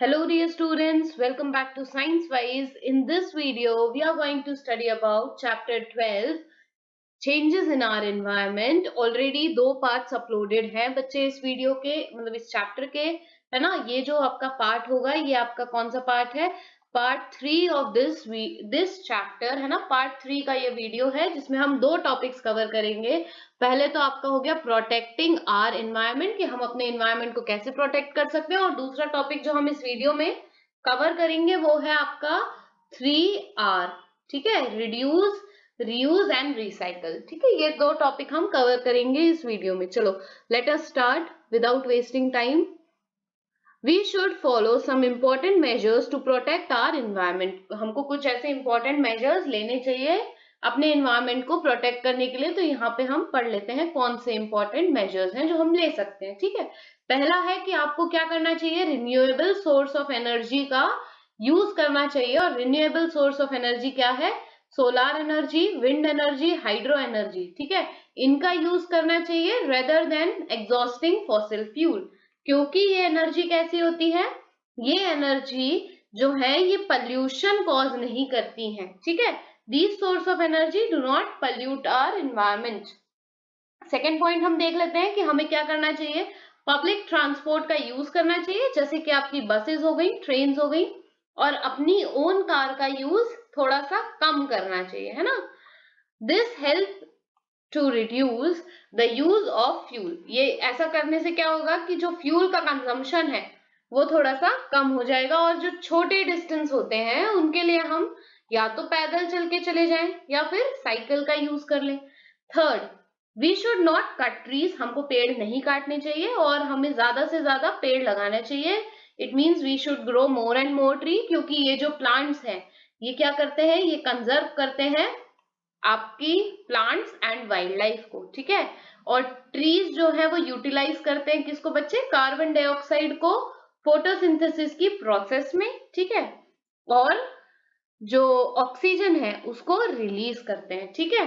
Hello dear students, welcome back to Science Wise. In this video, we are going to study about chapter 12 Changes in our environment. Already दो parts uploaded हैं बच्चे इस video के मतलब इस chapter के, है ना। ये जो आपका पार्ट होगा ये आपका कौन सा पार्ट है? पार्ट 3 ऑफ दिस चैप्टर, है ना। पार्ट 3 का ये वीडियो है जिसमें हम दो टॉपिक्स कवर करेंगे। पहले तो आपका हो गया प्रोटेक्टिंग आवर एनवायरनमेंट, कि हम अपने एनवायरनमेंट को कैसे प्रोटेक्ट कर सकते हैं, और दूसरा टॉपिक जो हम इस वीडियो में कवर करेंगे वो है आपका 3R, ठीक है, रिड्यूस, रीयूज एंड रिसाइकल। ठीक है, ये दो टॉपिक हम कवर करेंगे इस वीडियो में। चलो let us start without wasting time. We should follow some important measures to protect our environment. हमको कुछ ऐसे important measures लेने चाहिए अपने environment को protect करने के लिए। तो यहाँ पे हम पढ़ लेते हैं कौन से important measures हैं जो हम ले सकते हैं। ठीक है, पहला है कि आपको क्या करना चाहिए, renewable source of energy का use करना चाहिए। और renewable source of energy क्या है? Solar energy, wind energy, hydro energy. ठीक है, इनका यूज करना चाहिए rather than exhausting fossil fuel. क्योंकि ये एनर्जी कैसी होती है, ये एनर्जी जो है ये पॉल्यूशन कॉज नहीं करती है। ठीक है, these source of energy do not pollute our environment. Second point हम देख लेते हैं कि हमें क्या करना चाहिए। पब्लिक ट्रांसपोर्ट का यूज करना चाहिए, जैसे कि आपकी बसेस हो गई, ट्रेन हो गई, और अपनी ओन कार का यूज थोड़ा सा कम करना चाहिए, है ना। This help to reduce the use of fuel. ये ऐसा करने से क्या होगा कि जो फ्यूल का कंजम्पशन है वो थोड़ा सा कम हो जाएगा, और जो छोटे डिस्टेंस होते हैं उनके लिए हम या तो पैदल चल के चले जाएं या फिर साइकिल का यूज कर लें। Third, we should not cut trees. हमको पेड़ नहीं काटने चाहिए और हमें ज्यादा से ज्यादा पेड़ लगाना चाहिए। It means we should grow more and more tree, क्योंकि ये जो प्लांट्स हैं ये क्या करते हैं, ये कंजर्व करते हैं आपकी प्लांट्स एंड वाइल्ड लाइफ को। ठीक है, और ट्रीज जो है वो यूटिलाइज करते हैं किसको बच्चे, कार्बन डाइऑक्साइड को फोटोसिंथेसिस की प्रोसेस में। ठीक है, और जो ऑक्सीजन है उसको रिलीज करते हैं। ठीक है,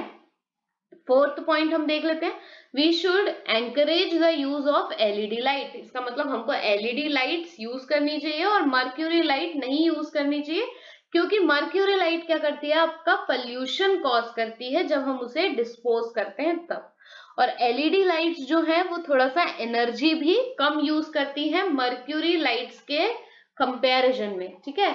फोर्थ पॉइंट हम देख लेते हैं, we should encourage the use of LED light. इसका मतलब हमको एलईडी लाइट्स यूज करनी चाहिए और मर्क्यूरी लाइट नहीं यूज करनी चाहिए, क्योंकि मर्क्यूरी लाइट क्या करती है, आपका पॉल्यूशन कॉज करती है जब हम उसे डिस्पोज करते हैं तब। और एलईडी लाइट्स जो है वो थोड़ा सा एनर्जी भी कम यूज करती है मर्क्यूरी लाइट्स के कंपैरिजन में। ठीक है,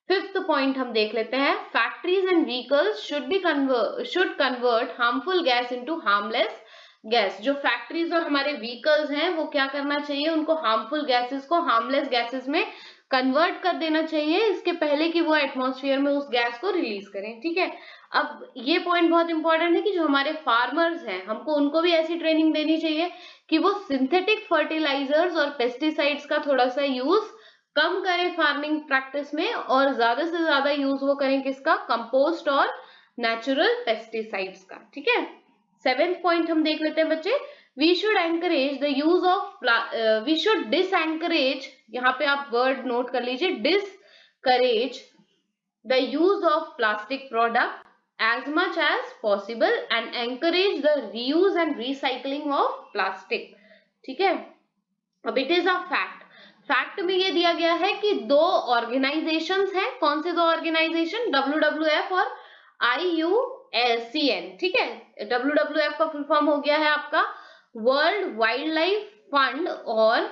फिफ्थ पॉइंट हम देख लेते हैं, factories and vehicles should convert harmful gas into harmless gas. जो फैक्ट्रीज और हमारे व्हीकल्स हैं वो क्या करना चाहिए, उनको हार्मफुल गैसेस को हार्मलेस गैसेस में कन्वर्ट कर देना चाहिए, इसके पहले कि वो एटमॉस्फेयर में उस गैस को रिलीज करें। ठीक है, अब ये पॉइंट बहुत इंपॉर्टेंट है कि जो हमारे फार्मर्स हैं हमको उनको भी ऐसी ट्रेनिंग देनी चाहिए कि वो सिंथेटिक फर्टिलाइजर्स और पेस्टिसाइड्स का थोड़ा सा यूज कम करें फार्मिंग प्रैक्टिस में, और ज्यादा से ज्यादा यूज वो करें किसका, कंपोस्ट और नेचुरल पेस्टिसाइड्स का। ठीक है, सेवेंथ पॉइंट हम देख लेते हैं बच्चे, we should encourage the use of we should discourage, यहाँ पे आप वर्ड नोट कर लीजिए, discourage the use of plastic product as much as possible and encourage the reuse and recycling of plastic. ठीक है, अब इट इज अ फैक्ट में ये दिया गया है कि दो ऑर्गेनाइजेशंस हैं। कौन से दो ऑर्गेनाइजेशन, WWF और IUCN। ठीक है, WWF का फुल फॉर्म हो गया है आपका वर्ल्ड वाइल्ड लाइफ फंड, और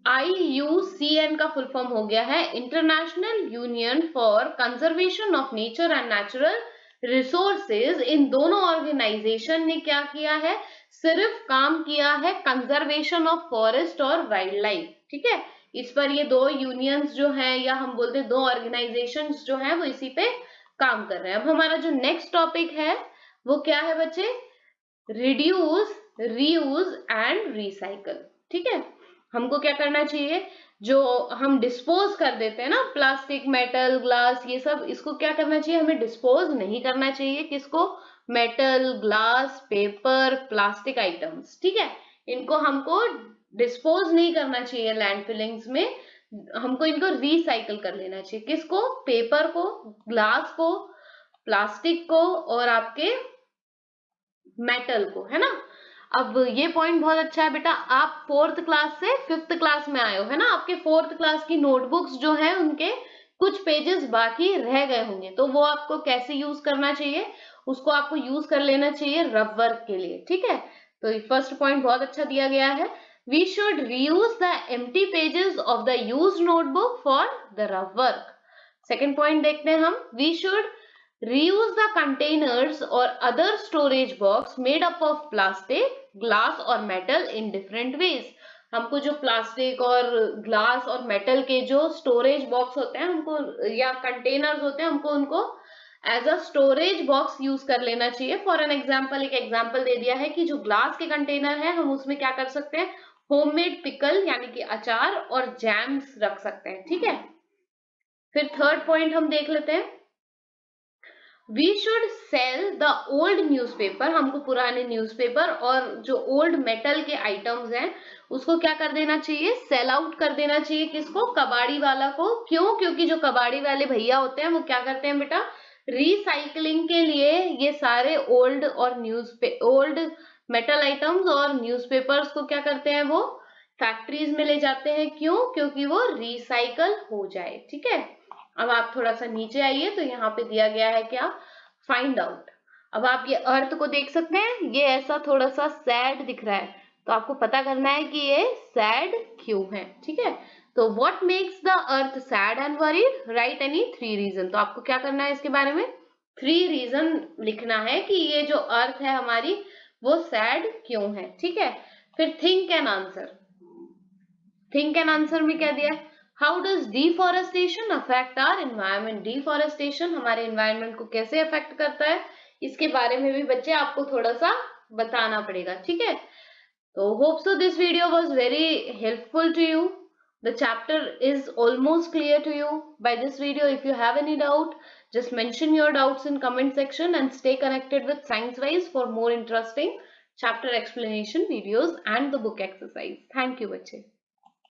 IUCN का फुल फॉर्म हो गया है international union for conservation of nature and natural resources. इन दोनों ऑर्गेनाइजेशन ने क्या किया है, सिर्फ काम किया है कंजर्वेशन ऑफ फॉरेस्ट और वाइल्ड लाइफ। ठीक है, इस पर ये दो यूनियंस जो हैं, या हम बोलते हैं दो ऑर्गेनाइजेशंस जो हैं, वो इसी पे काम कर रहे हैं। अब हमारा जो नेक्स्ट टॉपिक है वो क्या है बच्चे, रिड्यूस, रीयूज एंड रिसाइकल। ठीक है, हमको क्या करना चाहिए, जो हम डिस्पोज कर देते हैं ना, प्लास्टिक, मेटल, ग्लास, ये सब, इसको क्या करना चाहिए, हमें डिस्पोज नहीं करना चाहिए। किसको, metal, glass, paper, plastic items. ठीक है, इनको हमको डिस्पोज नहीं करना चाहिए लैंडफिलिंग्स में, हमको इनको रिसाइकल कर लेना चाहिए। किसको, पेपर को, ग्लास को, प्लास्टिक को, और आपके मेटल को, है ना। अब ये पॉइंट बहुत अच्छा है बेटा, आप 4th क्लास से 5th क्लास में आए हो, है ना, आपके 4th क्लास की नोटबुक्स जो है उनके कुछ पेजेस बाकी रह गए होंगे, तो वो आपको कैसे यूज करना चाहिए, उसको आपको यूज कर लेना चाहिए रफ वर्क के लिए, ठीक है। तो फर्स्ट पॉइंट बहुत अच्छा दिया गया है, we should reuse the empty pages of the use notebook for the rough work. Second point देखते हैं हम, we should reuse the containers or other storage box made up of plastic, glass और metal in different ways। हमको जो plastic और glass और metal के जो स्टोरेज बॉक्स होते हैं हमको, या कंटेनर्स होते हैं, हमको उनको as a storage box use कर लेना चाहिए। फॉर एन एग्जाम्पल, एक एग्जाम्पल दे दिया है कि जो ग्लास के कंटेनर है हम उसमें क्या कर सकते हैं, होममेड पिकल यानी कि अचार और जैम्स रख सकते हैं, ठीक है। फिर थर्ड पॉइंट हम देख लेते हैं, we should sell the old newspaper, हमको पुराने न्यूज़पेपर और जो ओल्ड मेटल के आइटम्स हैं उसको क्या कर देना चाहिए, सेल आउट कर देना चाहिए, किसको, कबाड़ी वाला को। क्यों, क्योंकि जो कबाड़ी वाले भैया होते हैं वो क्या करते हैं बेटा, रिसाइकलिंग के लिए ये सारे ओल्ड और ओल्ड मेटल आइटम्स और न्यूज़पेपर्स को क्या करते हैं, वो फैक्ट्रीज में ले जाते हैं। क्यों, क्योंकि वो रिसाइकल हो जाए, ठीक है। अब आप थोड़ा सा नीचे आइए तो यहाँ पे दिया गया है क्या, फाइंड आउट। अब आप ये अर्थ को देख सकते हैं, ये ऐसा थोड़ा सा सैड दिख रहा है, तो आपको पता करना है कि ये सैड क्यों है, ठीक है। तो what makes the earth sad and worried, right any 3 reason. तो आपको क्या करना है, इसके बारे में 3 रीजन लिखना है कि ये जो अर्थ है हमारी वो सैड क्यों है, ठीक है। फिर think and answer, think and answer में क्या दिया है, how does deforestation affect our environment, deforestation हमारे एनवायरमेंट को कैसे अफेक्ट करता है, इसके बारे में भी बच्चे आपको थोड़ा सा बताना पड़ेगा, ठीक है। तो hope so this video was very helpful to you, the chapter is almost clear to you by this video. If you have any doubt, just mention your doubts in comment section and stay connected with ScienceWise for more interesting chapter explanation videos and the book exercise. Thank you बच्चे।